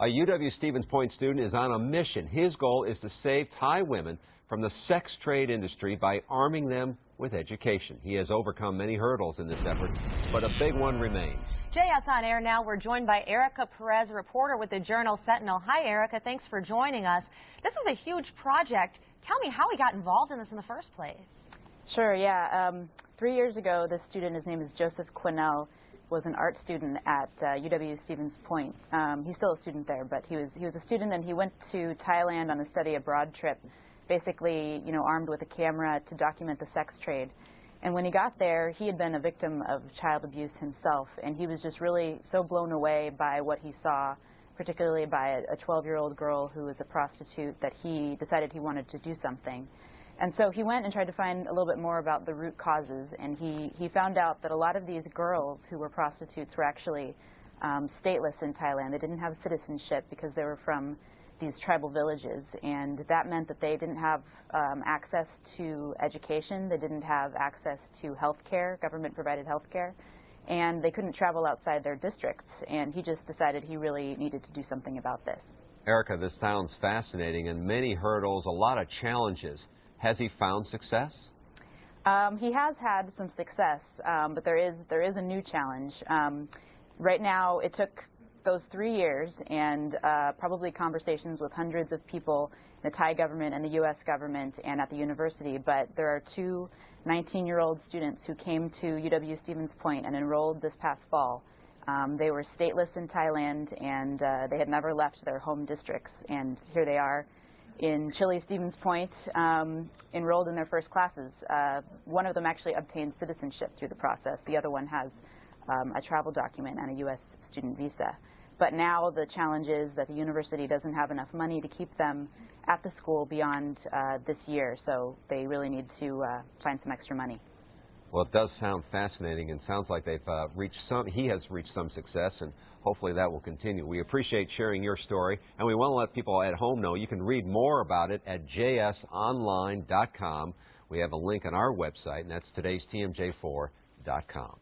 A UW-Stevens Point student is on a mission. His goal is to save Thai women from the sex trade industry by arming them with education. He has overcome many hurdles in this effort, but a big one remains. JSOnAir now, we're joined by Erica Perez, a reporter with the Journal Sentinel. Hi, Erica. Thanks for joining us. This is a huge project. Tell me how he got involved in this in the first place. Sure, yeah. 3 years ago, this student, his name is Quinnell, was an art student at UW-Stevens Point. He's still a student there, but he was a student, and he went to Thailand on a study abroad trip, basically, armed with a camera to document the sex trade. And when he got there, he had been a victim of child abuse himself, and he was just really so blown away by what he saw, particularly by a 12-year-old girl who was a prostitute, that he decided he wanted to do something. And so he went and tried to find a little bit more about the root causes, and he found out that a lot of these girls who were prostitutes were actually stateless in Thailand. They didn't have citizenship because they were from these tribal villages, and that meant that they didn't have access to education, they didn't have access to health care, government-provided health care, and they couldn't travel outside their districts, and he just decided he really needed to do something about this. Erica, this sounds fascinating, and many hurdles, a lot of challenges. Has he found success? He has had some success, but there is a new challenge. Right now, it took those 3 years and probably conversations with hundreds of people in the Thai government and the U.S. government and at the university, but there are two 19-year-old students who came to UW-Stevens Point and enrolled this past fall. They were stateless in Thailand, and they had never left their home districts, and here they are in chilly Stevens Point, enrolled in their first classes. One of them actually obtained citizenship through the process. The other one has a travel document and a U.S. student visa. But now the challenge is that the university doesn't have enough money to keep them at the school beyond this year, so they really need to find some extra money. Well, it does sound fascinating, and sounds like they've he has reached some success, and hopefully that will continue. We appreciate sharing your story, and we want to let people at home know you can read more about it at JSOnline.com. We have a link on our website, and that's today'stmj4.com.